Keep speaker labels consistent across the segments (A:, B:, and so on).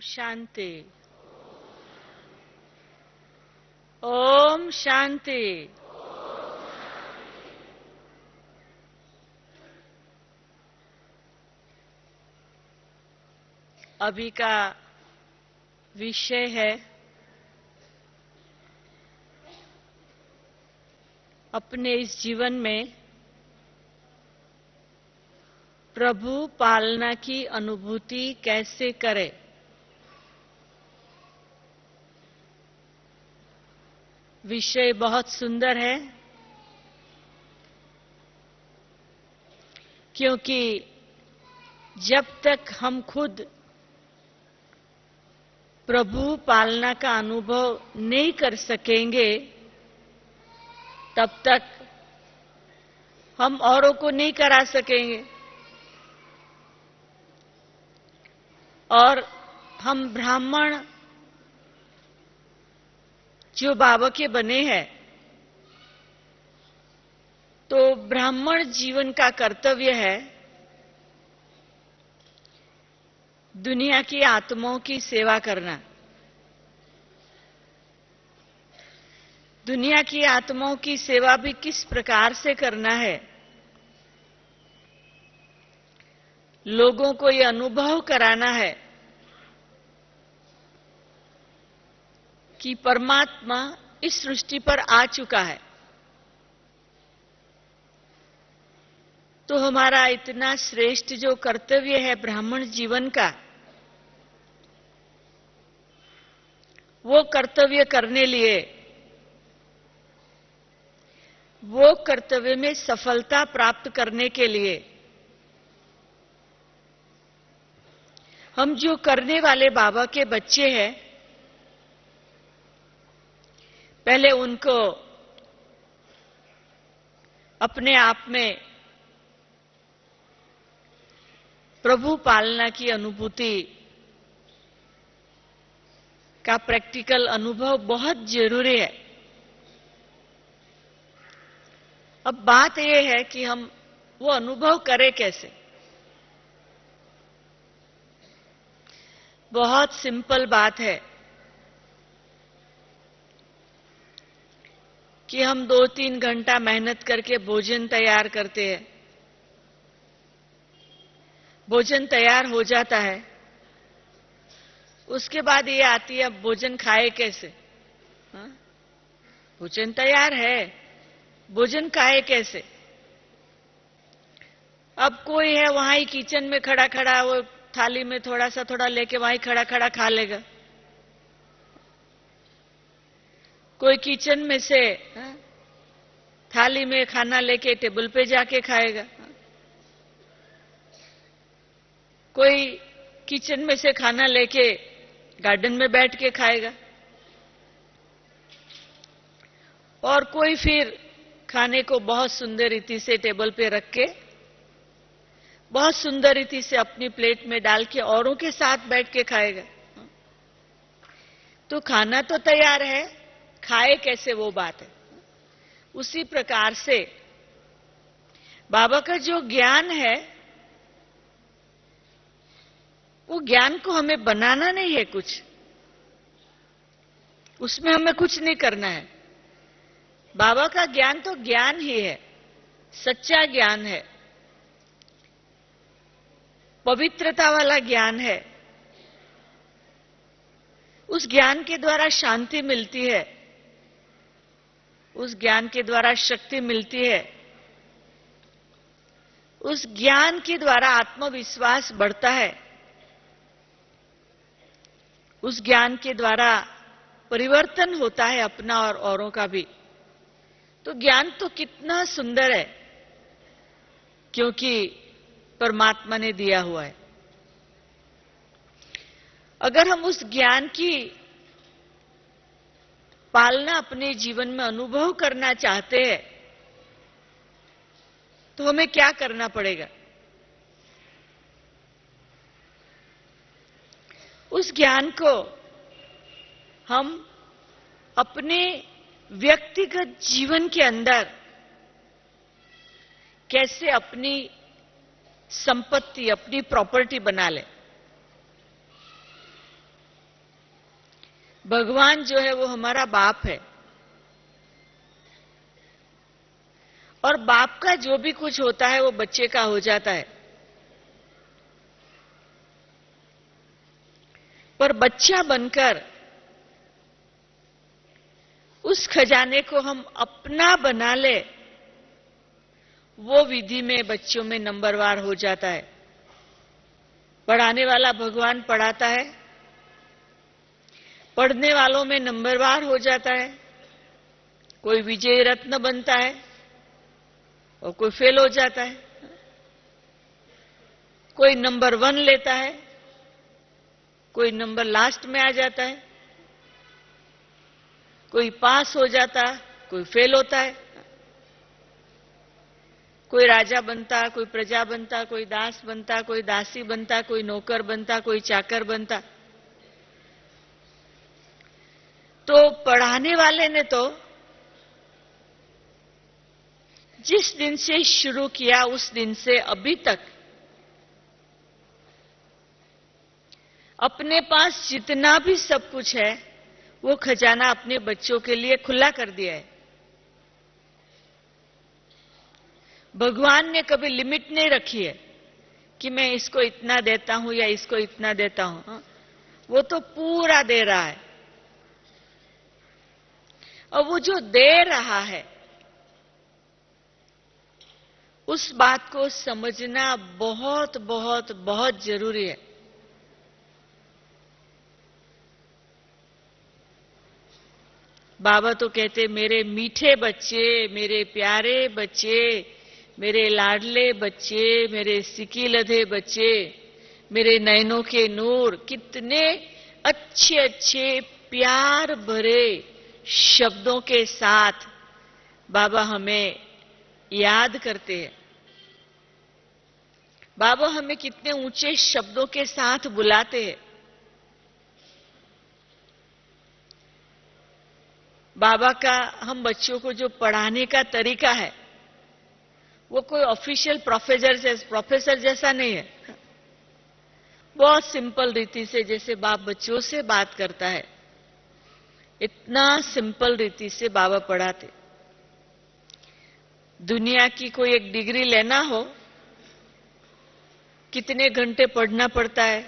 A: शांति। ओम शांति। अभी का विषय है अपने इस जीवन में प्रभु पालना की अनुभूति कैसे करें। विषय बहुत सुंदर है क्योंकि जब तक हम खुद प्रभु पालना का अनुभव नहीं कर सकेंगे तब तक हम औरों को नहीं करा सकेंगे और हम ब्राह्मण जो बाबा के बने हैं तो ब्राह्मण जीवन का कर्तव्य है दुनिया की आत्माओं की सेवा करना। दुनिया की आत्माओं की सेवा भी किस प्रकार से करना है, लोगों को ये अनुभव कराना है कि परमात्मा इस सृष्टि पर आ चुका है। तो हमारा इतना श्रेष्ठ जो कर्तव्य है ब्राह्मण जीवन का, वो कर्तव्य करने लिए, वो कर्तव्य में सफलता प्राप्त करने के लिए हम जो करने वाले बाबा के बच्चे हैं, पहले उनको अपने आप में प्रभु पालना की अनुभूति का प्रैक्टिकल अनुभव बहुत जरूरी है। अब बात यह है कि हम वो अनुभव करें कैसे। बहुत सिंपल बात है कि हम 2-3 घंटा मेहनत करके भोजन तैयार करते हैं। भोजन तैयार हो जाता है, उसके बाद ये आती है अब भोजन खाए कैसे। हाँ? भोजन तैयार है, भोजन खाए कैसे। अब कोई है वहां ही किचन में खड़ा खड़ा वो थाली में थोड़ा लेके वहां खड़ा खड़ा खा लेगा। कोई किचन में से थाली में खाना लेके टेबल पे जाके खाएगा। कोई किचन में से खाना लेके गार्डन में बैठ के खाएगा और कोई फिर खाने को बहुत सुंदर रीति से टेबल पे रख के बहुत सुंदर रीति से अपनी प्लेट में डाल के औरों के साथ बैठ के खाएगा। तो खाना तो तैयार है, खाए कैसे वो बात है। उसी प्रकार से बाबा का जो ज्ञान है वो ज्ञान को हमें बनाना नहीं है, कुछ उसमें हमें कुछ नहीं करना है। बाबा का ज्ञान तो ज्ञान ही है, सच्चा ज्ञान है, पवित्रता वाला ज्ञान है। उस ज्ञान के द्वारा शांति मिलती है, उस ज्ञान के द्वारा शक्ति मिलती है, उस ज्ञान के द्वारा आत्मविश्वास बढ़ता है, उस ज्ञान के द्वारा परिवर्तन होता है अपना और औरों का भी। तो ज्ञान तो कितना सुंदर है क्योंकि परमात्मा ने दिया हुआ है। अगर हम उस ज्ञान की पालना अपने जीवन में अनुभव करना चाहते हैं तो हमें क्या करना पड़ेगा। उस ज्ञान को हम अपने व्यक्तिगत जीवन के अंदर कैसे अपनी संपत्ति, अपनी प्रॉपर्टी बना ले। भगवान जो है वो हमारा बाप है, और बाप का जो भी कुछ होता है वो बच्चे का हो जाता है। पर बच्चा बनकर उस खजाने को हम अपना बना ले, वो विधि में बच्चों में नंबरवार हो जाता है। पढ़ाने वाला भगवान पढ़ाता है, पढ़ने वालों में नंबरवार हो जाता है। कोई विजय रत्न बनता है और कोई फेल हो जाता है, कोई नंबर 1 लेता है, कोई नंबर लास्ट में आ जाता है, कोई पास हो जाता है, कोई फेल होता है। कोई राजा बनता, कोई प्रजा बनता, कोई दास बनता, कोई दासी बनता, कोई नौकर बनता, कोई चाकर बनता। तो पढ़ाने वाले ने तो जिस दिन से शुरू किया उस दिन से अभी तक अपने पास जितना भी सब कुछ है वो खजाना अपने बच्चों के लिए खुला कर दिया है। भगवान ने कभी लिमिट नहीं रखी है कि मैं इसको इतना देता हूं या इसको इतना देता हूं। वो तो पूरा दे रहा है, और वो जो दे रहा है उस बात को समझना बहुत बहुत बहुत जरूरी है। बाबा तो कहते, मेरे मीठे बच्चे, मेरे प्यारे बच्चे, मेरे लाडले बच्चे, मेरे सिकी लधे बच्चे, मेरे नैनों के नूर। कितने अच्छे अच्छे प्यार भरे शब्दों के साथ बाबा हमें याद करते हैं। बाबा हमें कितने ऊंचे शब्दों के साथ बुलाते हैं। बाबा का हम बच्चों को जो पढ़ाने का तरीका है वो कोई ऑफिशियल प्रोफेसर जैसा नहीं है। बहुत सिंपल रीति से, जैसे बाप बच्चों से बात करता है, इतना सिंपल रीति से बाबा पढ़ाते। दुनिया की कोई एक डिग्री लेना हो, कितने घंटे पढ़ना पड़ता है,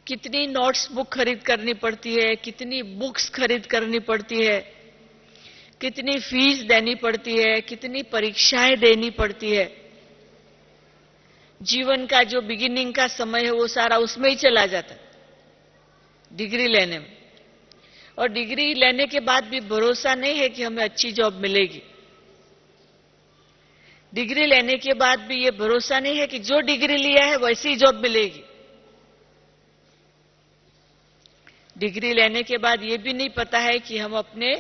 A: कितनी नोट्स बुक खरीद करनी पड़ती है, कितनी बुक्स खरीद करनी पड़ती है, कितनी फीस देनी पड़ती है, कितनी परीक्षाएं देनी पड़ती है। जीवन का जो बिगिनिंग का समय है वो सारा उसमें ही चला जाता है डिग्री लेने में। और डिग्री लेने के बाद भी भरोसा नहीं है कि हमें अच्छी जॉब मिलेगी। डिग्री लेने के बाद भी ये भरोसा नहीं है कि जो डिग्री लिया है वैसी ही जॉब मिलेगी। डिग्री लेने के बाद ये भी नहीं पता है कि हम अपने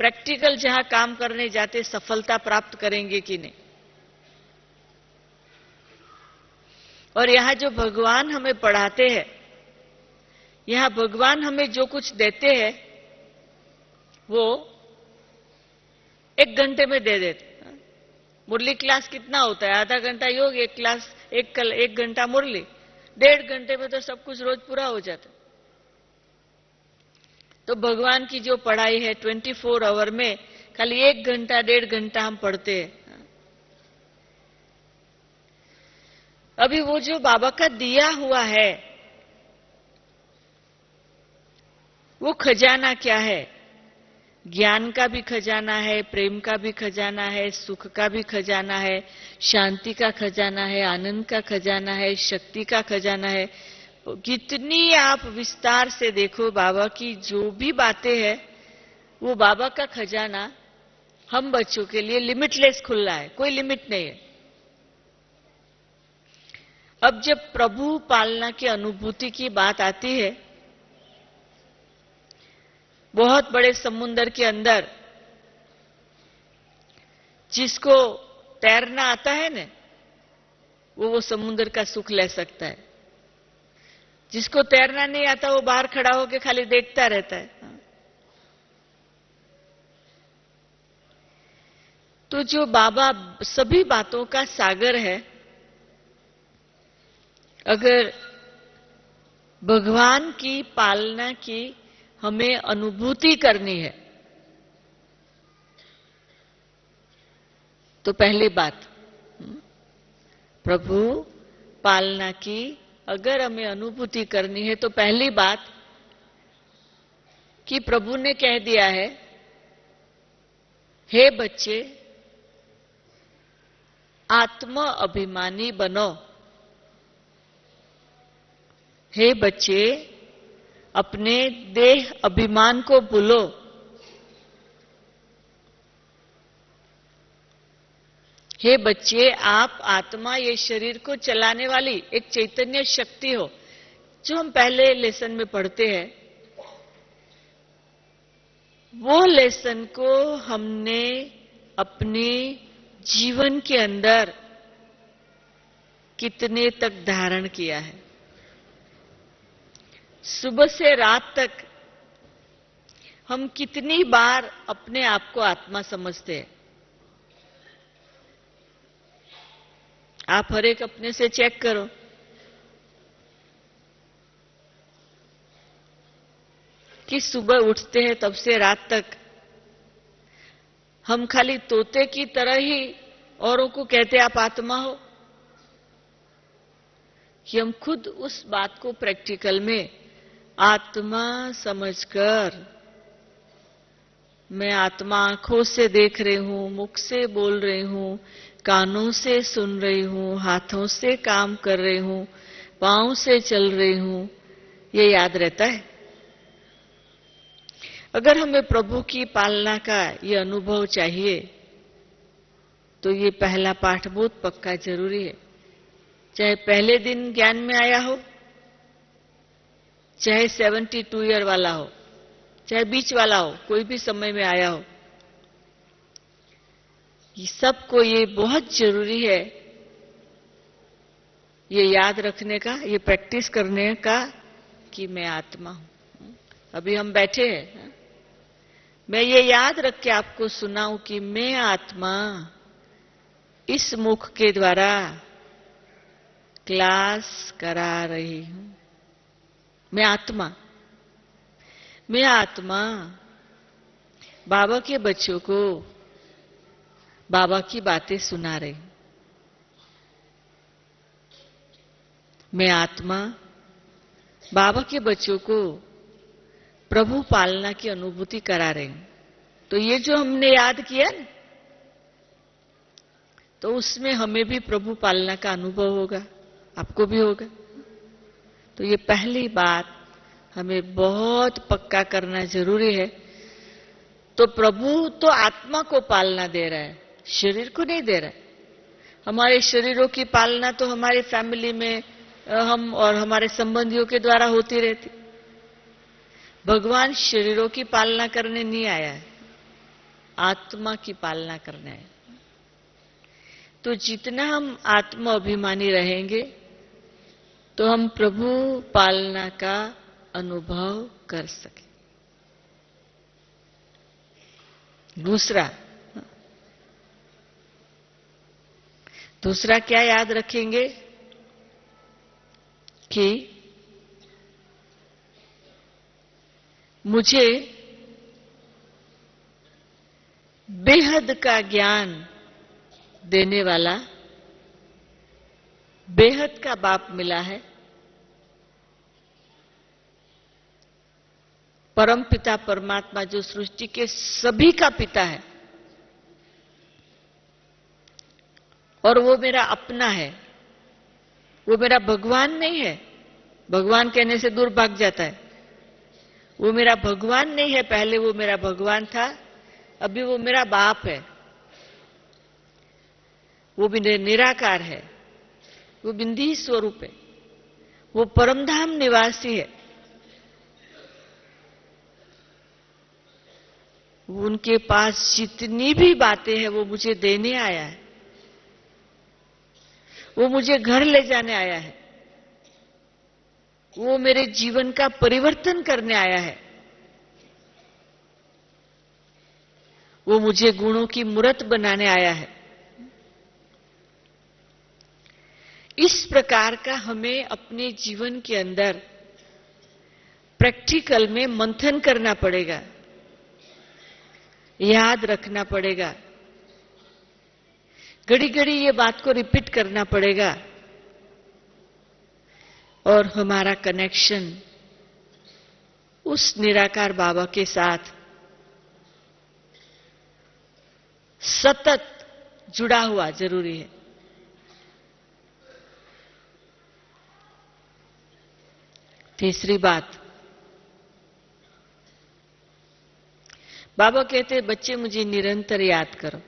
A: प्रैक्टिकल जहां काम करने जाते सफलता प्राप्त करेंगे कि नहीं। और यहां जो भगवान हमें पढ़ाते हैं, यहां भगवान हमें जो कुछ देते हैं वो 1 घंटे में दे देते। मुरली क्लास कितना होता है? आधा घंटा योग, एक क्लास, एक घंटा मुरली। 1.5 घंटे में तो सब कुछ रोज पूरा हो जाता है। तो भगवान की जो पढ़ाई है 24 आवर में खाली 1 घंटा 1.5 घंटा हम पढ़ते हैं। अभी वो जो बाबा का दिया हुआ है वो खजाना क्या है? ज्ञान का भी खजाना है, प्रेम का भी खजाना है, सुख का भी खजाना है, शांति का खजाना है, आनंद का खजाना है, शक्ति का खजाना है। कितनी आप विस्तार से देखो, बाबा की जो भी बातें हैं वो बाबा का खजाना हम बच्चों के लिए लिमिटलेस खुला है, कोई लिमिट नहीं है। अब जब प्रभु पालना की अनुभूति की बात आती है, बहुत बड़े समुद्र के अंदर जिसको तैरना आता है ना, वो समुद्र का सुख ले सकता है। जिसको तैरना नहीं आता वो बाहर खड़ा होकर खाली देखता रहता है। तो जो बाबा सभी बातों का सागर है, अगर भगवान की पालना की हमें अनुभूति करनी है। तो पहली बात, प्रभु पालना की अगर हमें अनुभूति करनी है तो पहली बात कि प्रभु ने कह दिया है, हे बच्चे आत्म अभिमानी बनो। हे बच्चे अपने देह अभिमान को भूलो। हे बच्चे आप आत्मा, ये शरीर को चलाने वाली एक चैतन्य शक्ति हो, जो हम पहले लेसन में पढ़ते हैं। वो लेसन को हमने अपने जीवन के अंदर कितने तक धारण किया है। सुबह से रात तक हम कितनी बार अपने आप को आत्मा समझते हैं। आप हर एक अपने से चेक करो। कि सुबह उठते हैं तब से रात तक हम खाली तोते की तरह ही औरों को कहते आप आत्मा हो, कि हम खुद उस बात को प्रैक्टिकल में आत्मा समझकर, मैं आत्मा आंखों से देख रही हूं, मुख से बोल रही हूं, कानों से सुन रही हूं, हाथों से काम कर रही हूं, पांव से चल रही हूं, ये याद रहता है। अगर हमें प्रभु की पालना का ये अनुभव चाहिए तो ये पहला पाठ बहुत पक्का जरूरी है। चाहे पहले दिन ज्ञान में आया हो, चाहे 72 ईयर वाला हो, चाहे बीच वाला हो, कोई भी समय में आया हो, ये सबको ये बहुत जरूरी है ये याद रखने का, ये प्रैक्टिस करने का कि मैं आत्मा हूं। अभी हम बैठे हैं, मैं ये याद रख के आपको सुनाऊं कि मैं आत्मा इस मुख के द्वारा क्लास करा रही हूं। मैं आत्मा बाबा के बच्चों को बाबा की बातें सुना रही हूं। मैं आत्मा बाबा के बच्चों को प्रभु पालना की अनुभूति करा रहे हूं। तो ये जो हमने याद किया ना, तो उसमें हमें भी प्रभु पालना का अनुभव होगा, आपको भी होगा। तो ये पहली बात हमें बहुत पक्का करना जरूरी है। तो प्रभु तो आत्मा को पालना दे रहा है, शरीर को नहीं दे रहा है। हमारे शरीरों की पालना तो हमारी फैमिली में हम और हमारे संबंधियों के द्वारा होती रहती। भगवान शरीरों की पालना करने नहीं आया है, आत्मा की पालना करने आया। तो जितना हम आत्म अभिमानी रहेंगे तो हम प्रभु पालना का अनुभव कर सके। दूसरा क्या याद रखेंगे कि मुझे बेहद का ज्ञान देने वाला बेहद का बाप मिला है। परम पिता परमात्मा जो सृष्टि के सभी का पिता है और वो मेरा अपना है, वो मेरा भगवान नहीं है। भगवान कहने से दूर भाग जाता है। वो मेरा भगवान नहीं है, पहले वो मेरा भगवान था, अभी वो मेरा बाप है। वो भी निराकार है, वो बिंदी स्वरूप है, वो परमधाम निवासी है। उनके पास जितनी भी बातें हैं वो मुझे देने आया है, वो मुझे घर ले जाने आया है, वो मेरे जीवन का परिवर्तन करने आया है, वो मुझे गुणों की मूर्त बनाने आया है। इस प्रकार का हमें अपने जीवन के अंदर प्रैक्टिकल में मंथन करना पड़ेगा, याद रखना पड़ेगा, घड़ी घड़ी ये बात को रिपीट करना पड़ेगा और हमारा कनेक्शन उस निराकार बाबा के साथ सतत जुड़ा हुआ जरूरी है। तीसरी बात, बाबा कहते बच्चे मुझे निरंतर याद करो।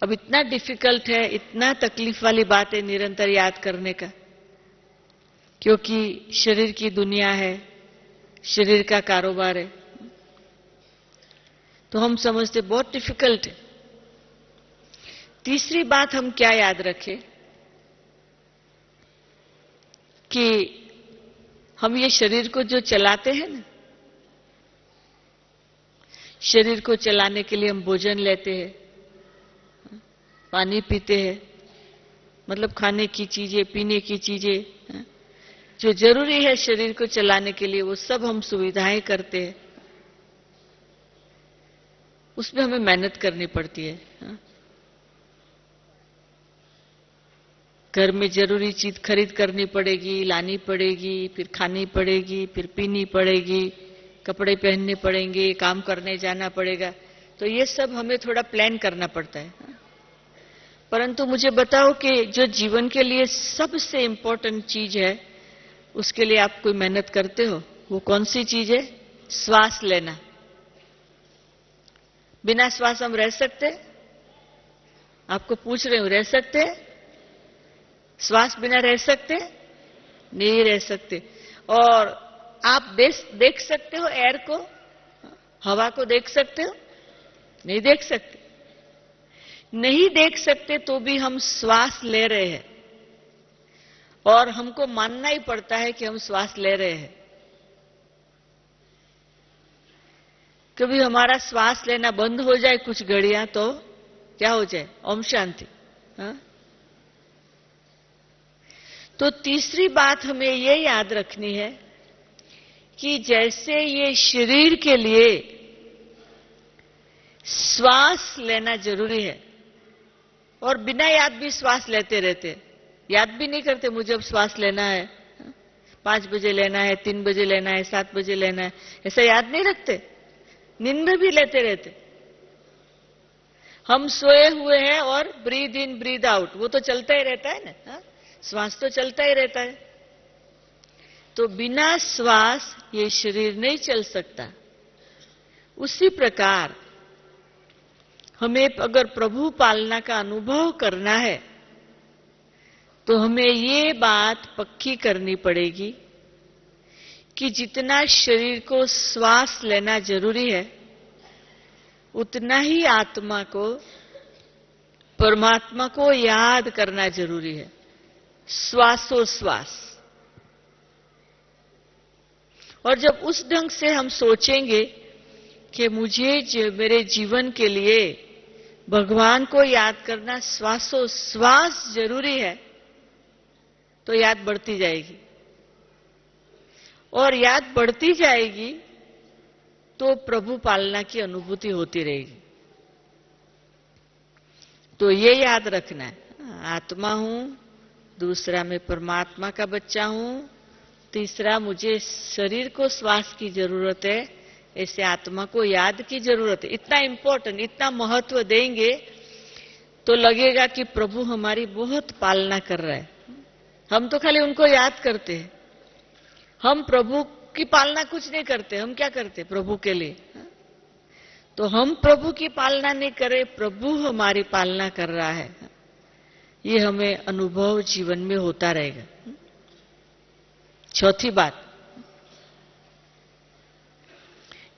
A: अब इतना डिफिकल्ट है, इतना तकलीफ वाली बात है निरंतर याद करने का, क्योंकि शरीर की दुनिया है, शरीर का कारोबार है, तो हम समझते बहुत डिफिकल्ट है। तीसरी बात हम क्या याद रखें कि हम ये शरीर को जो चलाते हैं ना, शरीर को चलाने के लिए हम भोजन लेते हैं, पानी पीते हैं, मतलब खाने की चीजें, पीने की चीजें जो जरूरी है शरीर को चलाने के लिए, वो सब हम सुविधाएं करते हैं। उसमें हमें मेहनत करनी पड़ती है। घर में जरूरी चीज खरीद करनी पड़ेगी, लानी पड़ेगी, फिर खानी पड़ेगी, फिर पीनी पड़ेगी, कपड़े पहनने पड़ेंगे, काम करने जाना पड़ेगा। तो ये सब हमें थोड़ा प्लान करना पड़ता है। परंतु मुझे बताओ कि जो जीवन के लिए सबसे इंपॉर्टेंट चीज है, उसके लिए आप कोई मेहनत करते हो? वो कौन सी चीज है? श्वास लेना। बिना श्वास हम रह सकते? आपको पूछ रहे हूं, रह सकते? श्वास बिना रह सकते? नहीं रह सकते। और आप देख सकते हो एयर को, हवा को देख सकते हो? नहीं देख सकते। नहीं देख सकते तो भी हम श्वास ले रहे हैं और हमको मानना ही पड़ता है कि हम श्वास ले रहे हैं। कभी हमारा श्वास लेना बंद हो जाए कुछ घड़ियां तो क्या हो जाए? ओम शांति। तो तीसरी बात हमें ये याद रखनी है कि जैसे ये शरीर के लिए श्वास लेना जरूरी है, और बिना याद भी श्वास लेते रहते, याद भी नहीं करते मुझे अब श्वास लेना है, 5 बजे लेना है, 3 बजे लेना है, 7 बजे लेना है, ऐसा याद नहीं रखते। नींद भी लेते रहते। हम सोए हुए हैं और ब्रीद इन ब्रीद आउट वो तो चलता ही रहता है ना, श्वास तो चलता ही रहता है। तो बिना श्वास ये शरीर नहीं चल सकता। उसी प्रकार हमें अगर प्रभु पालना का अनुभव करना है तो हमें ये बात पक्की करनी पड़ेगी कि जितना शरीर को श्वास लेना जरूरी है, उतना ही आत्मा को, परमात्मा को याद करना जरूरी है, श्वासोश्वास। और जब उस ढंग से हम सोचेंगे कि मुझे मेरे जीवन के लिए भगवान को याद करना श्वासोश्वास जरूरी है, तो याद बढ़ती जाएगी। और याद बढ़ती जाएगी तो प्रभु पालना की अनुभूति होती रहेगी। तो ये याद रखना है, आत्मा हूं, दूसरा मैं परमात्मा का बच्चा हूं, तीसरा मुझे शरीर को श्वास की जरूरत है, ऐसे आत्मा को याद की जरूरत है। इतना इंपॉर्टेंट, इतना महत्व देंगे तो लगेगा कि प्रभु हमारी बहुत पालना कर रहा है। हम तो खाली उनको याद करते हैं, हम प्रभु की पालना कुछ नहीं करते। हम क्या करते प्रभु के लिए? तो हम प्रभु की पालना नहीं करें, प्रभु हमारी पालना कर रहा है, ये हमें अनुभव जीवन में होता रहेगा। चौथी बात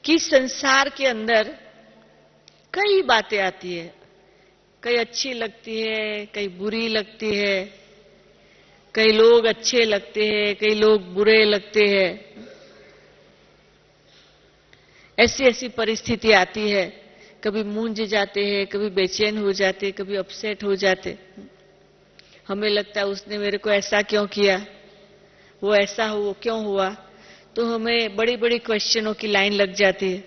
A: कि संसार के अंदर कई बातें आती है, कई अच्छी लगती है, कई बुरी लगती है, कई लोग अच्छे लगते हैं, कई लोग बुरे लगते हैं। ऐसी ऐसी परिस्थिति आती है, कभी मूंझ जाते हैं, कभी बेचैन हो जाते, कभी अपसेट हो जाते। हमें लगता है उसने मेरे को ऐसा क्यों किया, वो ऐसा हो, वो क्यों हुआ, तो हमें बड़ी बड़ी क्वेश्चनों की लाइन लग जाती है।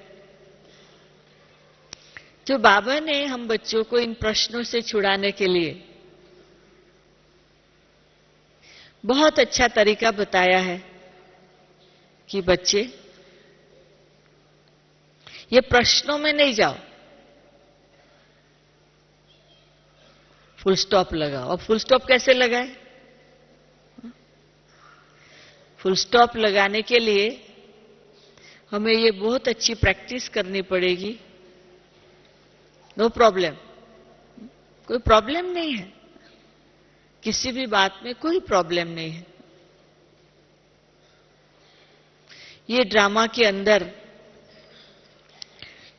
A: तो बाबा ने हम बच्चों को इन प्रश्नों से छुड़ाने के लिए बहुत अच्छा तरीका बताया है कि बच्चे ये प्रश्नों में नहीं जाओ, फुल स्टॉप लगाओ। अब फुल स्टॉप कैसे लगाए? फुल स्टॉप लगाने के लिए हमें ये बहुत अच्छी प्रैक्टिस करनी पड़ेगी। नो प्रॉब्लम, कोई प्रॉब्लम नहीं है, किसी भी बात में कोई प्रॉब्लम नहीं है। ये ड्रामा के अंदर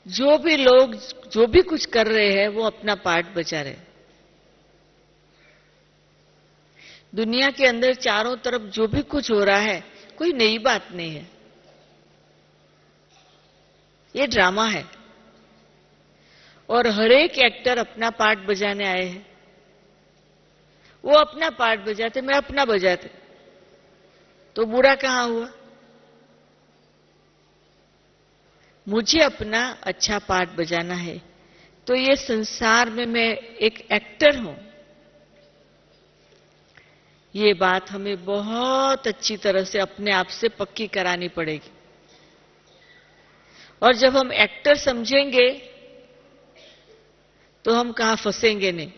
A: जो भी लोग जो भी कुछ कर रहे हैं वो अपना पार्ट बचा रहे हैं। दुनिया के अंदर चारों तरफ जो भी कुछ हो रहा है कोई नई बात नहीं है, ये ड्रामा है और हर एक एक्टर अपना पार्ट बजाने आए हैं। वो अपना पार्ट बजाते, मैं अपना बजाते, तो बुरा कहां हुआ? मुझे अपना अच्छा पार्ट बजाना है, तो ये संसार में मैं एक एक्टर हूं। ये बात हमें बहुत अच्छी तरह से अपने आप से पक्की करानी पड़ेगी। और जब हम एक्टर समझेंगे तो हम कहां फंसेंगे नहीं।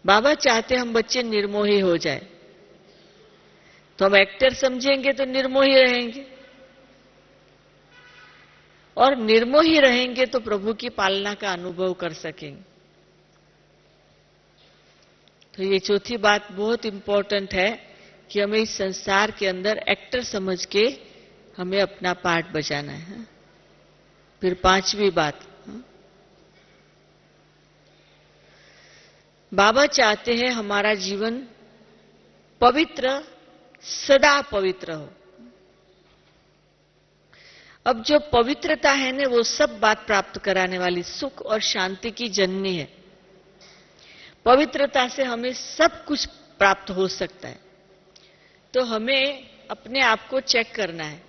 A: बाबा चाहते हम बच्चे निर्मोही हो जाए, तो हम एक्टर समझेंगे तो निर्मोही रहेंगे, और निर्मोही रहेंगे तो प्रभु की पालना का अनुभव कर सकेंगे। तो ये चौथी बात बहुत इंपॉर्टेंट है कि हमें इस संसार के अंदर एक्टर समझ के हमें अपना पार्ट बजाना है। फिर पांचवी बात, बाबा चाहते हैं हमारा जीवन पवित्र, सदा पवित्र हो। अब जो पवित्रता है ना, वो सब बात प्राप्त कराने वाली सुख और शांति की जननी है। पवित्रता से हमें सब कुछ प्राप्त हो सकता है। तो हमें अपने आप को चेक करना है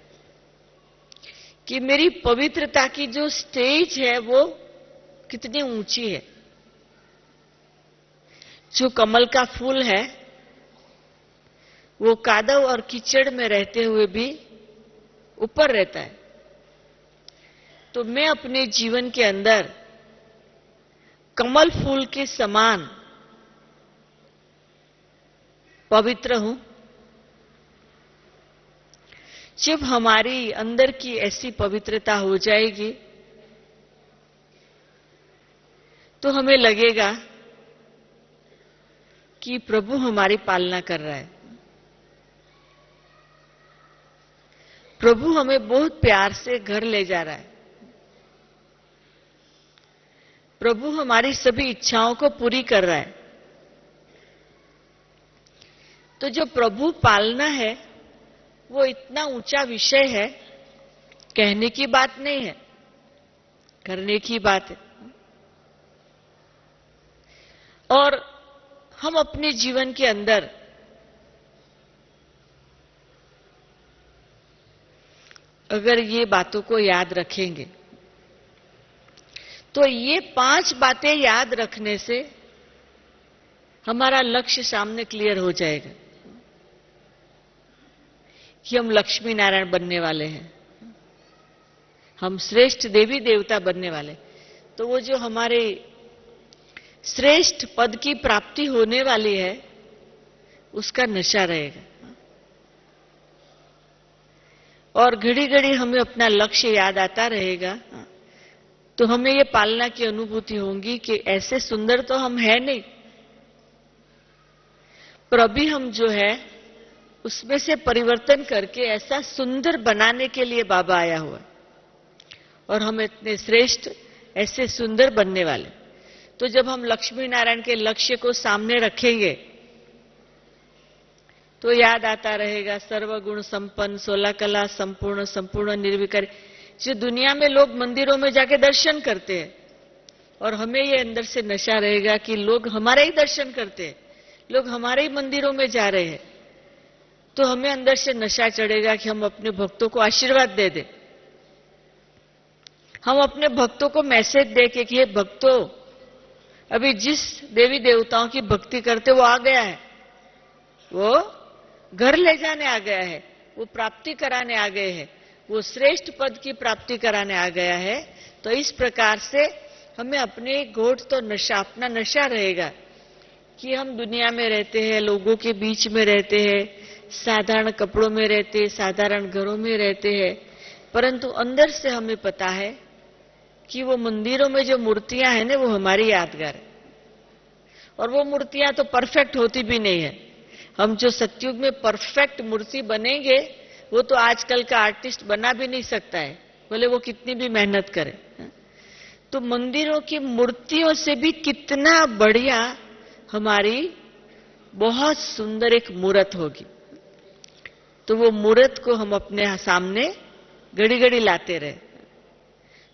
A: कि मेरी पवित्रता की जो स्टेज है वो कितनी ऊंची है। जो कमल का फूल है वो कादव और कीचड़ में रहते हुए भी ऊपर रहता है। तो मैं अपने जीवन के अंदर कमल फूल के समान पवित्र हूं। जब हमारी अंदर की ऐसी पवित्रता हो जाएगी तो हमें लगेगा कि प्रभु हमारी पालना कर रहा है, प्रभु हमें बहुत प्यार से घर ले जा रहा है, प्रभु हमारी सभी इच्छाओं को पूरी कर रहा है। तो जो प्रभु पालना है वो इतना ऊंचा विषय है, कहने की बात नहीं है, करने की बात है। और हम अपने जीवन के अंदर अगर ये बातों को याद रखेंगे तो ये 5 बातें याद रखने से हमारा लक्ष्य सामने क्लियर हो जाएगा कि हम लक्ष्मी नारायण बनने वाले हैं, हम श्रेष्ठ देवी देवता बनने वाले। तो वो जो हमारे श्रेष्ठ पद की प्राप्ति होने वाली है उसका नशा रहेगा। और घड़ी घड़ी हमें अपना लक्ष्य याद आता रहेगा, तो हमें ये पालना की अनुभूति होगी कि ऐसे सुंदर तो हम हैं नहीं, पर अभी हम जो है उसमें से परिवर्तन करके ऐसा सुंदर बनाने के लिए बाबा आया हुआ है और हम इतने श्रेष्ठ ऐसे सुंदर बनने वाले। तो जब हम लक्ष्मी नारायण के लक्ष्य को सामने रखेंगे तो याद आता रहेगा सर्वगुण संपन्न, 16 कला संपूर्ण, संपूर्ण निर्विकारी। जो दुनिया में लोग मंदिरों में जाके दर्शन करते हैं और हमें ये अंदर से नशा रहेगा कि लोग हमारे ही दर्शन करते हैं, लोग हमारे ही मंदिरों में जा रहे हैं, तो हमें अंदर से नशा चढ़ेगा कि हम अपने भक्तों को आशीर्वाद दे दें। हम अपने भक्तों को मैसेज दे के कि हे भक्तों, अभी जिस देवी देवताओं की भक्ति करते वो आ गया है, वो घर ले जाने आ गया है, वो प्राप्ति कराने आ गए हैं, वो श्रेष्ठ पद की प्राप्ति कराने आ गया है। तो इस प्रकार से हमें अपने घोट तो नशा, अपना नशा रहेगा कि हम दुनिया में रहते हैं, लोगों के बीच में रहते हैं, साधारण कपड़ों में रहते हैं, साधारण घरों में रहते हैं, परंतु अंदर से हमें पता है कि वो मंदिरों में जो मूर्तियां हैं ना, वो हमारी यादगार है। और वो मूर्तियां तो परफेक्ट होती भी नहीं है। हम जो सतयुग में परफेक्ट मूर्ति बनेंगे, वो तो आजकल का आर्टिस्ट बना भी नहीं सकता है, बोले वो कितनी भी मेहनत करे। तो मंदिरों की मूर्तियों से भी कितना बढ़िया हमारी बहुत सुंदर एक मूर्त होगी। तो वो मूर्त को हम अपने सामने घड़ी घड़ी लाते रहे,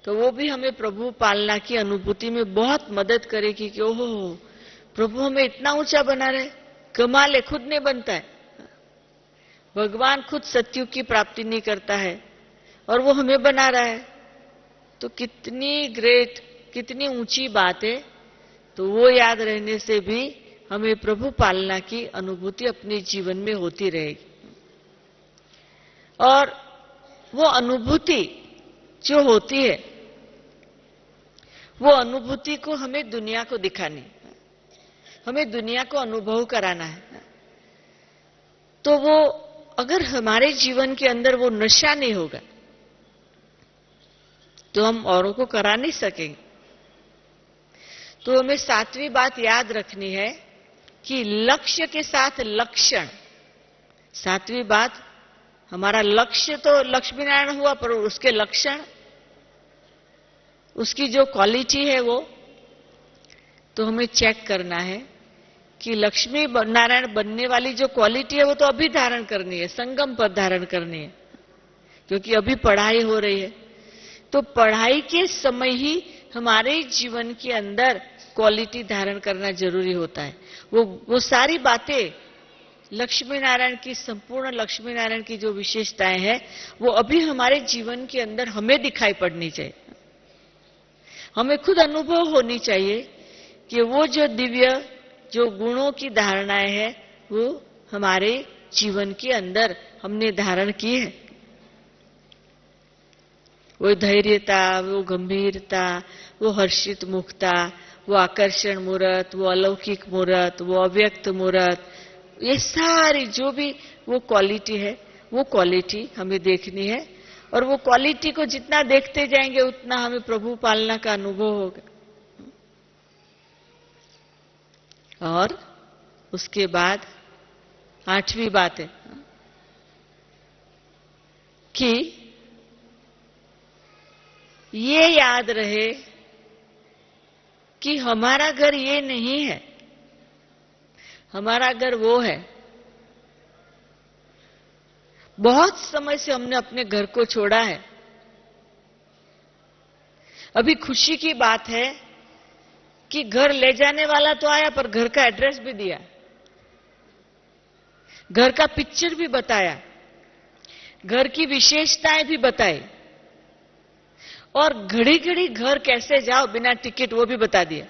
A: तो वो भी हमें प्रभु पालना की अनुभूति में बहुत मदद करेगी कि ओहो, प्रभु हमें इतना ऊंचा बना रहे, कमाल है, खुद नहीं बनता है। भगवान खुद सतयुग की प्राप्ति नहीं करता है और वो हमें बना रहा है, तो कितनी ग्रेट, कितनी ऊंची बात है। तो वो याद रहने से भी हमें प्रभु पालना की अनुभूति अपने जीवन में होती रहेगी। और वो अनुभूति जो होती है, वो अनुभूति को हमें दुनिया को दिखानी, हमें दुनिया को अनुभव कराना है। तो वो अगर हमारे जीवन के अंदर वो नशा नहीं होगा तो हम औरों को करा नहीं सकेंगे। तो हमें सातवीं बात याद रखनी है कि लक्ष्य के साथ लक्षण। सातवीं बात, हमारा लक्ष्य तो लक्ष्मी नारायण हुआ, पर उसके लक्षण, उसकी जो क्वालिटी है वो तो हमें चेक करना है कि लक्ष्मी नारायण बनने वाली जो क्वालिटी है वो तो अभी धारण करनी है, संगम पर धारण करनी है, क्योंकि अभी पढ़ाई हो रही है। तो पढ़ाई के समय ही हमारे जीवन के अंदर क्वालिटी धारण करना जरूरी होता है। वो सारी बातें लक्ष्मी नारायण की, संपूर्ण लक्ष्मी नारायण की जो विशेषताएं हैं वो अभी हमारे जीवन के अंदर हमें दिखाई पड़नी चाहिए। हमें खुद अनुभव होनी चाहिए कि वो जो दिव्य, जो गुणों की धारणाएं हैं वो हमारे जीवन के अंदर हमने धारण की है। वो धैर्यता, वो गंभीरता, वो हर्षित मुखता, वो आकर्षण मूर्त, वो अलौकिक मूर्त, वो अव्यक्त मूर्त, ये सारी जो भी वो क्वालिटी है, वो क्वालिटी हमें देखनी है। और वो क्वालिटी को जितना देखते जाएंगे उतना हमें प्रभु पालना का अनुभव होगा। और उसके बाद आठवीं बात है कि ये याद रहे कि हमारा घर ये नहीं है, हमारा घर वो है। बहुत समय से हमने अपने घर को छोड़ा है। अभी खुशी की बात है कि घर ले जाने वाला तो आया, पर घर का एड्रेस भी दिया, घर का पिक्चर भी बताया, घर की विशेषताएं भी बताई, और घड़ी घड़ी घर कैसे जाओ बिना टिकट वो भी बता दिया।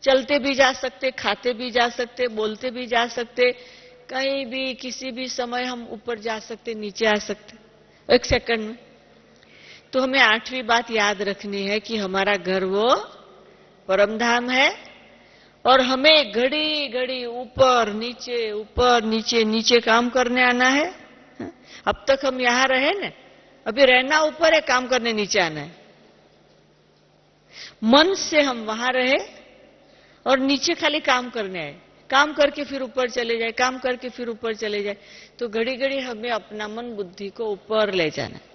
A: चलते भी जा सकते, खाते भी जा सकते, बोलते भी जा सकते, कहीं भी किसी भी समय हम ऊपर जा सकते, नीचे आ सकते, एक सेकंड में। तो हमें आठवीं बात याद रखनी है कि हमारा घर वो परमधाम है और हमें घड़ी घड़ी ऊपर नीचे नीचे काम करने आना है। अब तक हम यहां रहे ना, अभी रहना ऊपर है, काम करने नीचे आना है। मन से हम वहां रहे और नीचे खाली काम करने आए, काम करके फिर ऊपर चले जाए, काम करके फिर ऊपर चले जाए। तो घड़ी घड़ी हमें अपना मन बुद्धि को ऊपर ले जाना है।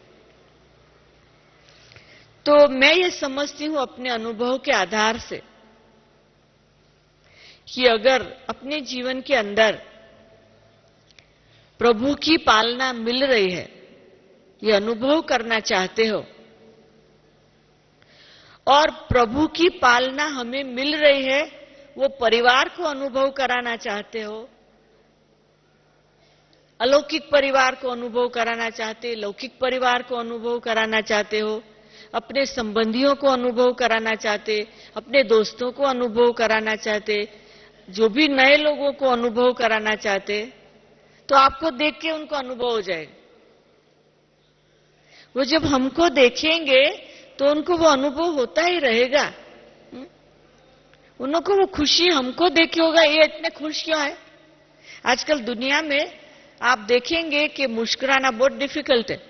A: तो मैं ये समझती हूं अपने अनुभव के आधार से कि अगर अपने जीवन के अंदर प्रभु की पालना मिल रही है, ये अनुभव करना चाहते हो, और प्रभु की पालना हमें मिल रही है, वो परिवार को अनुभव कराना चाहते हो, अलौकिक परिवार को अनुभव कराना चाहते, लौकिक परिवार को अनुभव कराना चाहते हो, अपने संबंधियों को अनुभव कराना चाहते, अपने दोस्तों को अनुभव कराना चाहते, जो भी नए लोगों को अनुभव कराना चाहते, तो आपको देख के उनको अनुभव हो जाएगा। वो जब हमको देखेंगे तो उनको वो अनुभव होता ही रहेगा। उनको वो खुशी हमको देखे होगा, ये इतने खुश क्यों है। आजकल दुनिया में आप देखेंगे कि मुस्कुराना बहुत डिफिकल्ट है।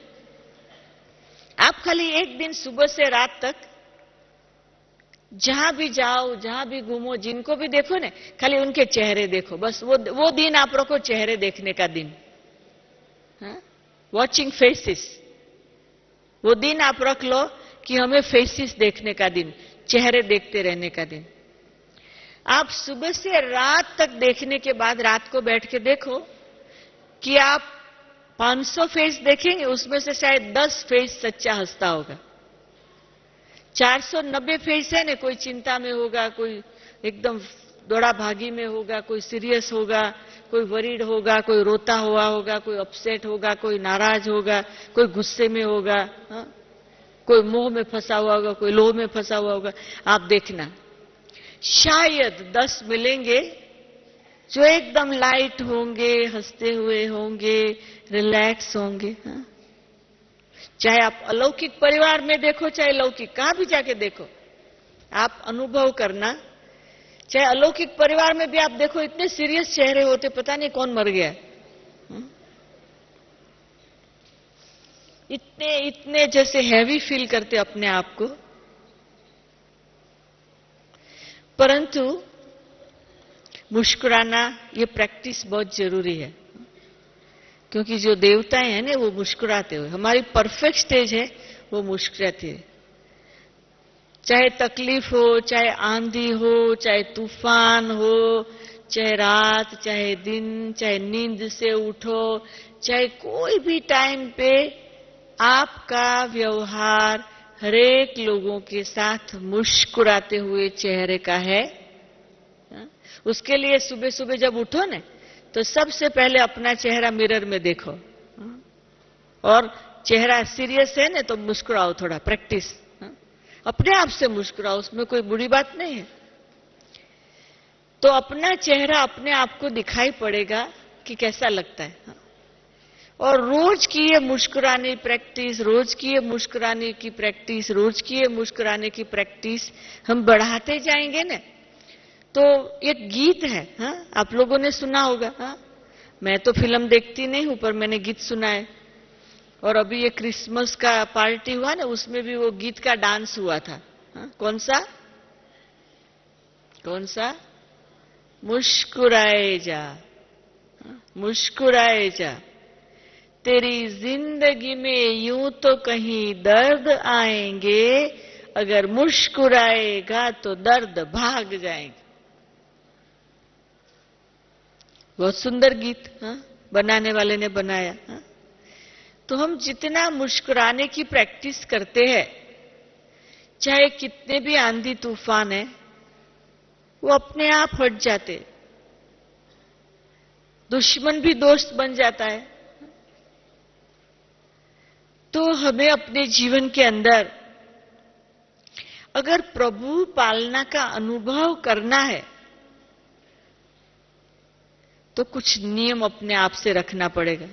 A: आप खाली एक दिन सुबह से रात तक जहां भी जाओ, जहां भी घूमो, जिनको भी देखो ना, खाली उनके चेहरे देखो, बस वो दिन आप रखो चेहरे देखने का दिन, वॉचिंग फेसेस। वो दिन आप रख लो कि हमें फेसेस देखने का दिन, चेहरे देखते रहने का दिन। आप सुबह से रात तक देखने के बाद रात को बैठ के देखो कि आप 500 फेस देखेंगे, उसमें से शायद 10 फेस सच्चा हंसता होगा। 490 फेस है ना, कोई चिंता में होगा, कोई एकदम दौड़ा भागी में होगा, कोई सीरियस होगा, कोई वरीड होगा, कोई रोता हुआ होगा, कोई अपसेट होगा, कोई नाराज होगा, कोई गुस्से में होगा, कोई मोह में फंसा हुआ होगा, कोई लोभ में फंसा हुआ होगा। आप देखना, शायद 10 मिलेंगे जो एकदम लाइट होंगे, हंसते हुए होंगे, रिलैक्स होंगे। चाहे आप अलौकिक परिवार में देखो, चाहे लौकिक, कहां भी जाके देखो, आप अनुभव करना। चाहे अलौकिक परिवार में भी आप देखो, इतने सीरियस चेहरे होते, पता नहीं कौन मर गया, इतने जैसे हैवी फील करते अपने आप को। परंतु मुस्कुराना, ये प्रैक्टिस बहुत जरूरी है, क्योंकि जो देवताएं हैं ना, वो मुस्कुराते हुए, हमारी परफेक्ट स्टेज है वो मुस्कुराती है। चाहे तकलीफ हो, चाहे आंधी हो, चाहे तूफान हो, चाहे रात, चाहे दिन, चाहे नींद से उठो, चाहे कोई भी टाइम पे आपका व्यवहार हरेक लोगों के साथ मुस्कुराते हुए चेहरे का है। उसके लिए सुबह सुबह जब उठो ना, तो सबसे पहले अपना चेहरा मिरर में देखो, और चेहरा सीरियस है ना तो मुस्कुराओ, थोड़ा प्रैक्टिस, अपने आप से मुस्कुराओ, उसमें कोई बुरी बात नहीं है। तो अपना चेहरा अपने आप को दिखाई पड़ेगा कि कैसा लगता है। और रोज की ये मुस्कुराने की प्रैक्टिस, रोज की ये मुस्कुराने की प्रैक्टिस, रोज की ये मुस्कुराने की प्रैक्टिस हम बढ़ाते जाएंगे ना। तो एक गीत है, आप लोगों ने सुना होगा। मैं तो फिल्म देखती नहीं हूं, पर मैंने गीत सुना है। और अभी ये क्रिसमस का पार्टी हुआ ना, उसमें भी वो गीत का डांस हुआ था। कौन सा कौन सा? मुस्कुराए जा, मुस्कुराए जा, तेरी जिंदगी में यूं तो कहीं दर्द आएंगे, अगर मुस्कुराएगा तो दर्द भाग जाएंगे। बहुत सुंदर गीत बनाने वाले ने बनाया। तो हम जितना मुस्कुराने की प्रैक्टिस करते हैं, चाहे कितने भी आंधी तूफान है, वो अपने आप हट जाते। दुश्मन भी दोस्त बन जाता है। तो हमें अपने जीवन के अंदर अगर प्रभु पालना का अनुभव करना है, तो कुछ नियम अपने आप से रखना पड़ेगा।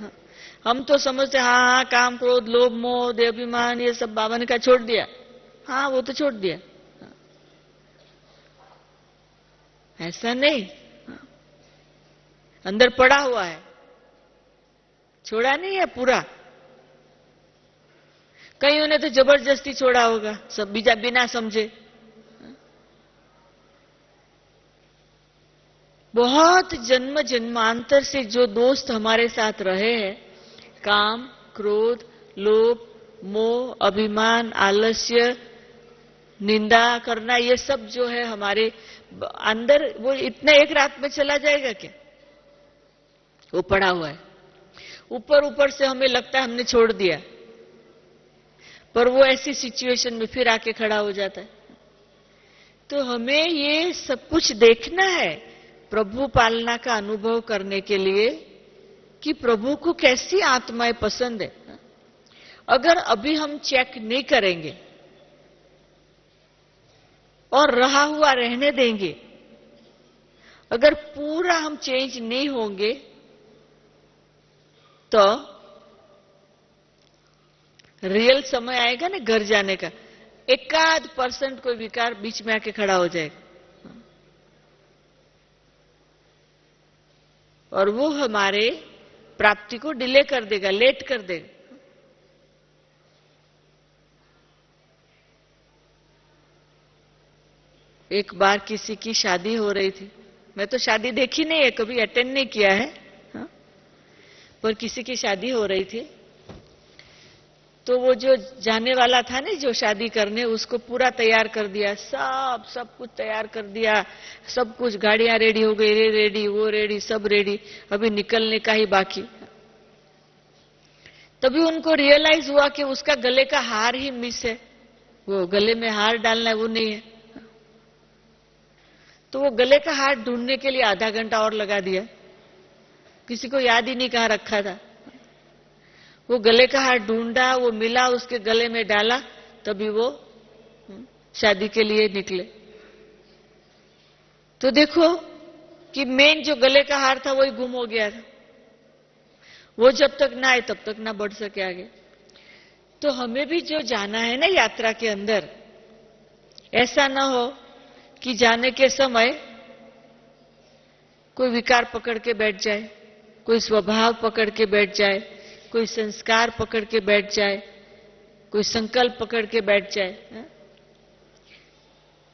A: हम तो समझते हाँ, काम, क्रोध, लोभ, मोह, देहाभिमान, ये सब बाबा ने कहा छोड़ दिया। हाँ, वो तो छोड़ दिया, ऐसा नहीं, अंदर पड़ा हुआ है, छोड़ा नहीं है पूरा। कईयों ने तो जबरदस्ती छोड़ा होगा, सब बिना समझे। बहुत जन्म जन्मांतर से जो दोस्त हमारे साथ रहे हैं, काम, क्रोध, लोभ, मोह, अभिमान, आलस्य, निंदा करना, ये सब जो है हमारे अंदर, वो इतना एक रात में चला जाएगा क्या? वो पड़ा हुआ है। ऊपर ऊपर से हमें लगता है हमने छोड़ दिया, पर वो ऐसी सिचुएशन में फिर आके खड़ा हो जाता है। तो हमें ये सब कुछ देखना है प्रभु पालना का अनुभव करने के लिए, कि प्रभु को कैसी आत्माएं पसंद है। अगर अभी हम चेक नहीं करेंगे और रहा हुआ रहने देंगे, अगर पूरा हम चेंज नहीं होंगे, तो रियल समय आएगा ना घर जाने का, 1% कोई विकार बीच में आके खड़ा हो जाएगा और वो हमारे प्राप्ति को डिले कर देगा, लेट कर देगा। एक बार किसी की शादी हो रही थी, मैं तो शादी देखी नहीं है, कभी अटेंड नहीं किया है, हाँ? पर किसी की शादी हो रही थी, तो वो जो जाने वाला था ना, जो शादी करने, उसको पूरा तैयार कर दिया, सब कुछ तैयार कर दिया, सब कुछ, गाड़ियां रेडी हो गई, ये रेडी, वो रेडी, सब रेडी, अभी निकलने का ही बाकी। तभी उनको रियलाइज हुआ कि उसका गले का हार ही मिस है, वो गले में हार डालना है वो नहीं है। तो वो गले का हार ढूंढने के लिए आधा घंटा और लगा दिया, किसी को याद ही नहीं कहाँ रखा था। वो गले का हार ढूंढा, वो मिला, उसके गले में डाला, तभी वो शादी के लिए निकले। तो देखो कि मेन जो गले का हार था वही गुम हो गया था, वो जब तक ना आए तब तक ना बढ़ सके आगे। तो हमें भी जो जाना है ना यात्रा के अंदर, ऐसा ना हो कि जाने के समय कोई विकार पकड़ के बैठ जाए, कोई स्वभाव पकड़ के बैठ जाए, कोई संस्कार पकड़ के बैठ जाए, कोई संकल्प पकड़ के बैठ जाए। है?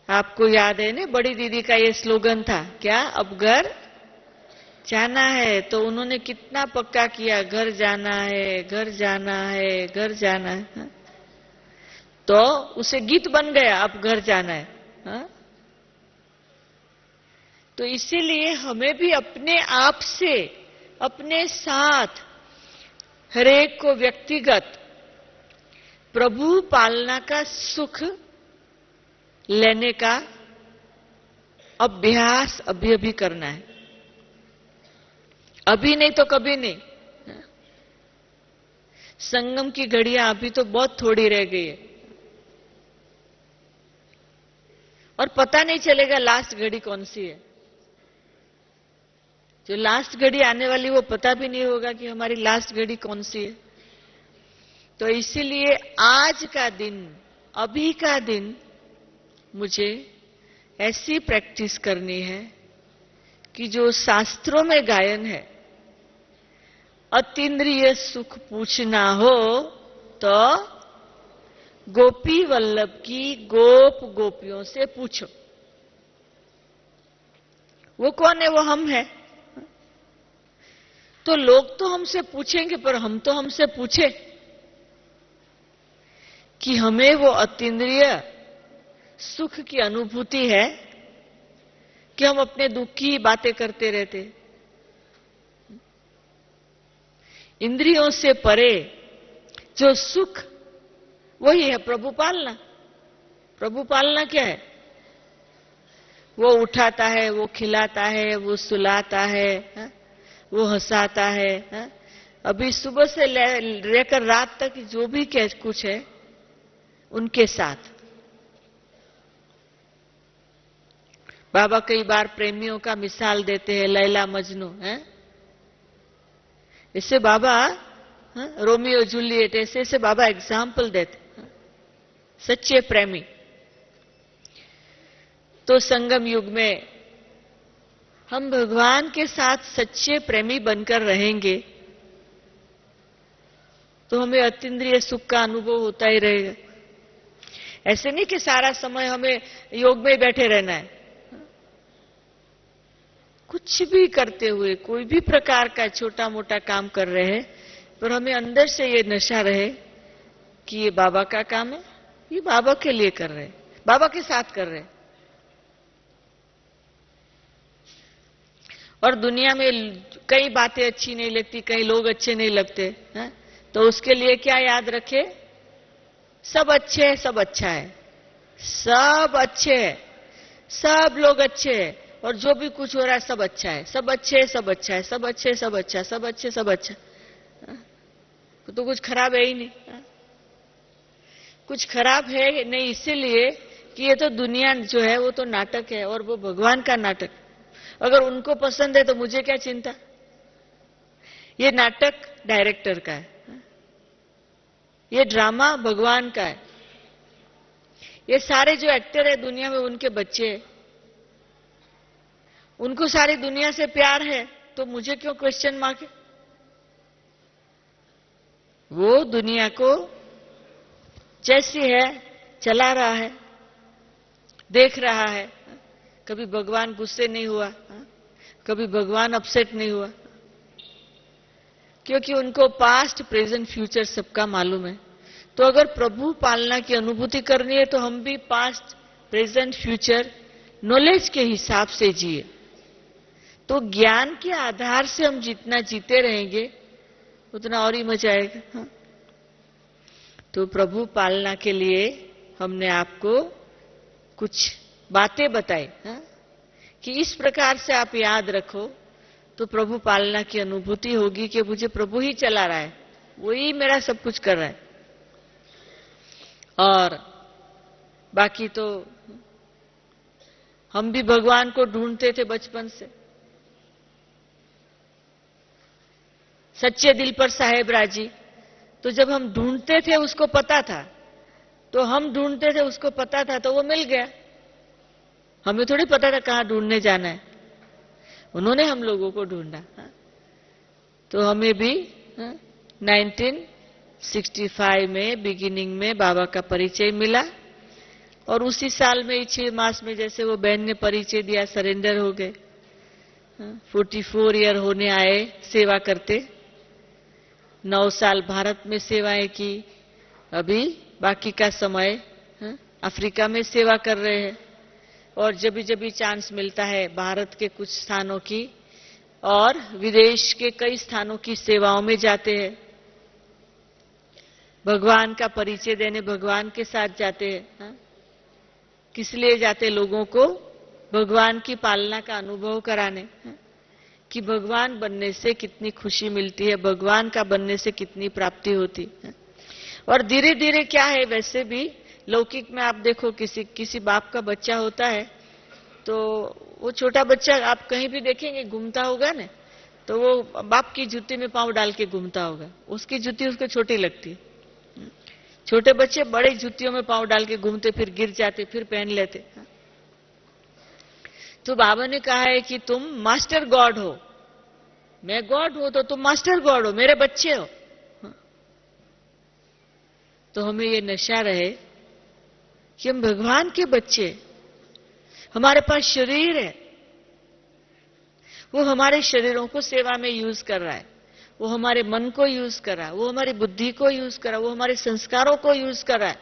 A: आपको याद है ना, बड़ी दीदी का ये स्लोगन था, क्या, अब घर जाना है। तो उन्होंने कितना पक्का किया, घर जाना है, घर जाना है, घर जाना है। तो उसे गीत बन गया, अब घर जाना है। हा? तो इसीलिए हमें भी अपने आप से, अपने साथ, हरेक को व्यक्तिगत प्रभु पालना का सुख लेने का अभ्यास अभी अभी करना है, अभी नहीं तो कभी नहीं। संगम की घड़ियां अभी तो बहुत थोड़ी रह गई है और पता नहीं चलेगा लास्ट घड़ी कौन सी है। जो लास्ट घड़ी आने वाली वो पता भी नहीं होगा कि हमारी लास्ट घड़ी कौन सी है। तो इसीलिए आज का दिन, अभी का दिन मुझे ऐसी प्रैक्टिस करनी है कि जो शास्त्रों में गायन है, अतीन्द्रिय सुख पूछना हो तो गोपी वल्लभ की गोप गोपियों से पूछो। वो कौन है? वो हम है। तो लोग तो हमसे पूछेंगे, पर हम तो हमसे पूछे कि हमें वो अतीन्द्रिय सुख की अनुभूति है कि हम अपने दुख की बातें करते रहते। इंद्रियों से परे जो सुख, वही है प्रभु पालना। प्रभु पालना क्या है? वो उठाता है, वो खिलाता है, वो सुलाता है, वो हंसाता है। अभी सुबह से लेकर रात तक जो भी कुछ है उनके साथ। बाबा कई बार प्रेमियों का मिसाल देते हैं, लैला मजनू है। इससे बाबा रोमियो जूलियट, ऐसे बाबा एग्जाम्पल देते, सच्चे प्रेमी। तो संगम युग में हम भगवान के साथ सच्चे प्रेमी बनकर रहेंगे तो हमें अतीन्द्रिय सुख का अनुभव होता ही रहेगा। ऐसे नहीं कि सारा समय हमें योग में बैठे रहना है। कुछ भी करते हुए, कोई भी प्रकार का छोटा मोटा काम कर रहे हैं, पर हमें अंदर से ये नशा रहे कि ये बाबा का काम है, ये बाबा के लिए कर रहे हैं, बाबा के साथ कर रहे हैं। और दुनिया में कई बातें अच्छी नहीं लगती, कई लोग अच्छे नहीं लगते हैं, तो उसके लिए क्या याद रखे? सब अच्छे है, सब अच्छा है, सब अच्छे है, सब लोग अच्छे हैं, और जो भी कुछ हो रहा है सब अच्छा है, सब अच्छे, सब अच्छा है, सब अच्छे, सब अच्छा, सब अच्छे, सब अच्छा। तो कुछ खराब है ही नहीं। कुछ खराब है नहीं, इसीलिए कि ये तो दुनिया जो है वो तो नाटक है, और वो भगवान का नाटक। अगर उनको पसंद है तो मुझे क्या चिंता। ये नाटक डायरेक्टर का है, ये ड्रामा भगवान का है। ये सारे जो एक्टर है दुनिया में उनके बच्चे हैं, उनको सारी दुनिया से प्यार है, तो मुझे क्यों क्वेश्चन मार्क है। वो दुनिया को जैसी है चला रहा है, देख रहा है। कभी भगवान गुस्से नहीं हुआ, कभी भगवान अपसेट नहीं हुआ, क्योंकि उनको पास्ट प्रेजेंट फ्यूचर सबका मालूम है। तो अगर प्रभु पालना की अनुभूति करनी है तो हम भी पास्ट प्रेजेंट फ्यूचर नॉलेज के हिसाब से जिए। तो ज्ञान के आधार से हम जितना जीते रहेंगे उतना और ही मजा आएगा। तो प्रभु पालना के लिए हमने आपको कुछ बातें बताई, कि इस प्रकार से आप याद रखो तो प्रभु पालना की अनुभूति होगी कि मुझे प्रभु ही चला रहा है, वही मेरा सब कुछ कर रहा है। और बाकी तो हम भी भगवान को ढूंढते थे बचपन से। सच्चे दिल पर साहेब राजी, तो जब हम ढूंढते थे उसको पता था, तो हम ढूंढते थे उसको पता था, तो वो मिल गया। हमें थोड़ी पता था कहां ढूंढने जाना है, उन्होंने हम लोगों को ढूंढा। तो हमें भी 1965 में बिगिनिंग में बाबा का परिचय मिला, और उसी साल में 6 मास में जैसे वो बहन ने परिचय दिया, सरेंडर हो गए। 44 ईयर होने आए सेवा करते, 9 साल भारत में सेवाएं की, अभी बाकी का समय अफ्रीका में सेवा कर रहे हैं। और जब भी चांस मिलता है भारत के कुछ स्थानों की और विदेश के कई स्थानों की सेवाओं में जाते हैं। भगवान का परिचय देने भगवान के साथ जाते हैं। किस लिए जाते? लोगों को भगवान की पालना का अनुभव कराने, कि भगवान बनने से कितनी खुशी मिलती है, भगवान का बनने से कितनी प्राप्ति होती है। और धीरे धीरे क्या है, वैसे भी लौकिक में आप देखो, किसी बाप का बच्चा होता है तो वो छोटा बच्चा आप कहीं भी देखेंगे घूमता होगा ना, तो वो बाप की जूती में पांव डाल के घूमता होगा, उसकी जूती उसको छोटी लगती है। छोटे बच्चे बड़े जूतियों में पांव डाल के घूमते, फिर गिर जाते, फिर पहन लेते। तो बाबा ने कहा है कि तुम मास्टर गॉड हो, मैं गॉड हूं तो तुम मास्टर गॉड हो, मेरे बच्चे हो। तो हमें ये नशा रहे कि हम भगवान के बच्चे, हमारे पास शरीर है, वो हमारे शरीरों को सेवा में यूज कर रहा है, वो हमारे मन को यूज कर रहा है, वो हमारी बुद्धि को यूज कर रहा है, वो हमारे संस्कारों को यूज कर रहा है,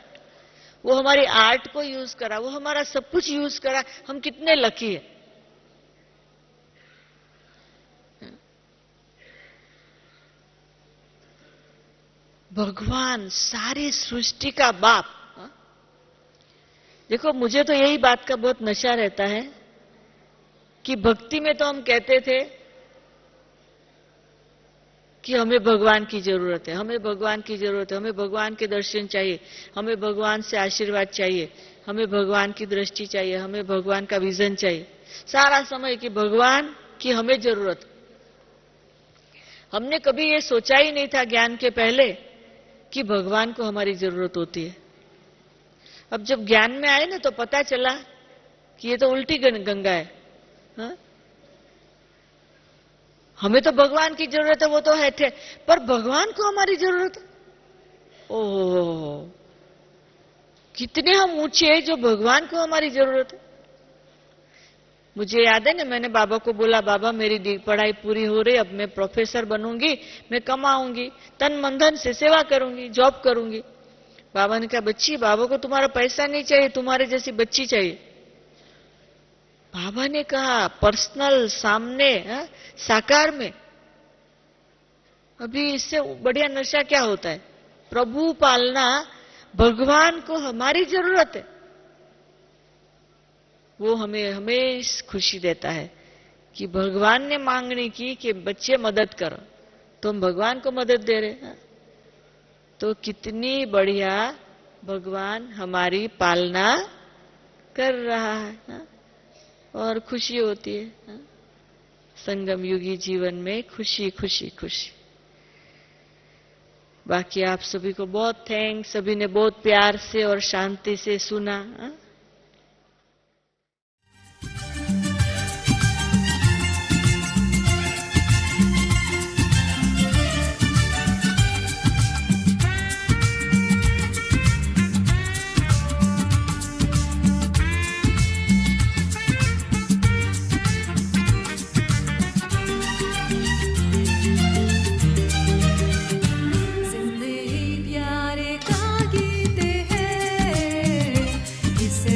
A: वो हमारी आर्ट को यूज कर रहा है, वो हमारा सब कुछ यूज कर रहा है। हम कितने लकी है। भगवान सारी सृष्टि का बाप। देखो, मुझे तो यही बात का बहुत नशा रहता है कि भक्ति में तो हम कहते थे कि हमें भगवान की जरूरत है, हमें भगवान की जरूरत है, हमें भगवान के दर्शन चाहिए, हमें भगवान से आशीर्वाद चाहिए, हमें भगवान की दृष्टि चाहिए, हमें भगवान का विजन चाहिए। सारा समय कि भगवान की हमें जरूरत। हमने कभी ये सोचा ही नहीं था ज्ञान के पहले कि भगवान को हमारी जरूरत होती है। अब जब ज्ञान में आए ना तो पता चला कि ये तो उल्टी गंगा है। हमें तो भगवान की जरूरत है, वो तो है थे, पर भगवान को हमारी जरूरत है। ओह, कितने हम ऊंचे हैं जो भगवान को हमारी जरूरत है। मुझे याद है ना, मैंने बाबा को बोला, बाबा मेरी पढ़ाई पूरी हो रही, अब मैं प्रोफेसर बनूंगी, मैं कमाऊंगी, तन मन धन से सेवा करूंगी, जॉब करूंगी। बाबा ने कहा, बच्ची, बाबा को तुम्हारा पैसा नहीं चाहिए, तुम्हारे जैसी बच्ची चाहिए। बाबा ने कहा, पर्सनल सामने साकार में, अभी इससे बढ़िया नशा क्या होता है। प्रभु पालना, भगवान को हमारी जरूरत है। वो हमें हमेशा खुशी देता है कि भगवान ने मांगनी की कि बच्चे मदद करो, तो हम भगवान को मदद दे रहे हैं। तो कितनी बढ़िया भगवान हमारी पालना कर रहा है और खुशी होती है। संगम युगी जीवन में खुशी खुशी खुशी। बाकी आप सभी को बहुत थैंक्स, सभी ने बहुत प्यार से और शांति से सुना।
B: जिंदगी प्यारे का गीत है, इसे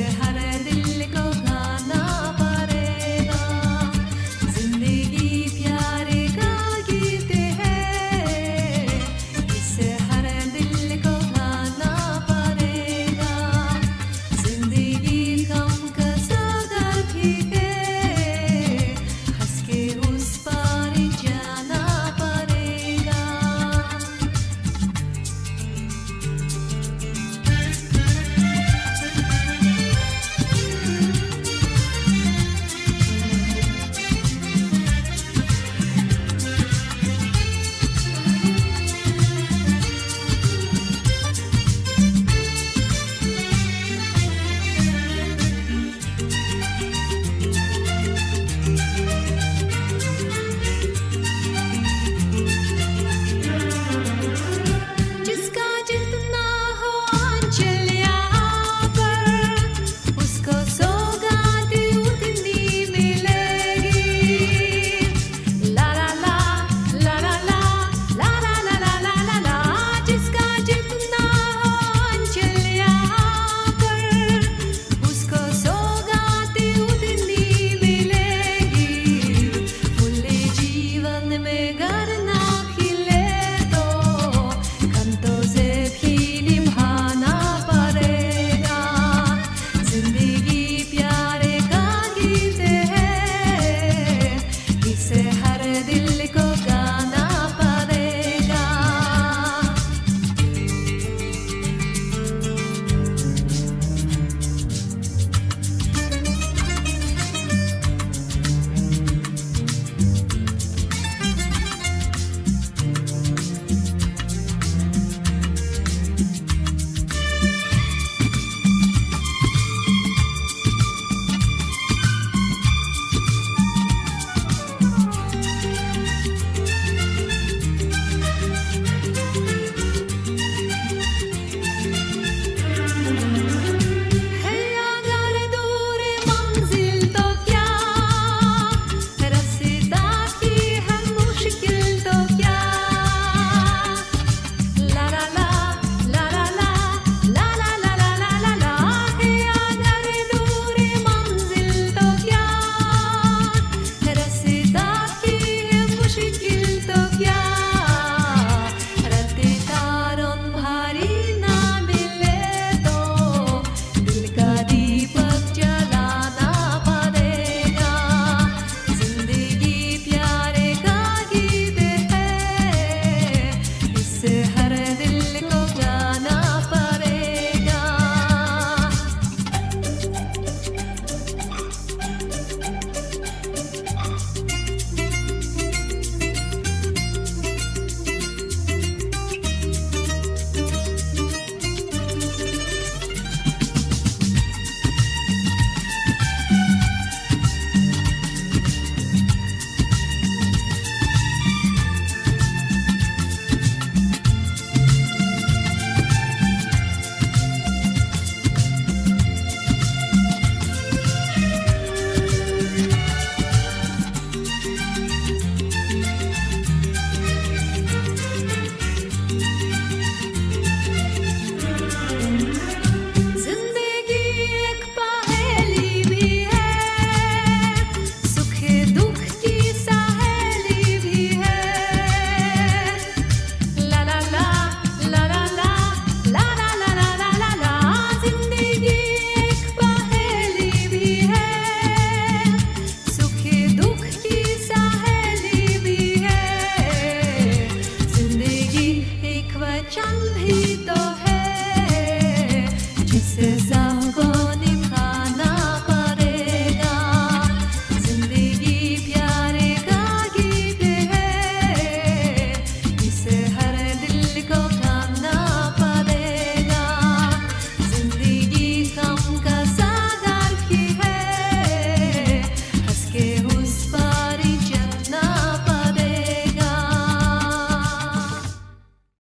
B: कैसे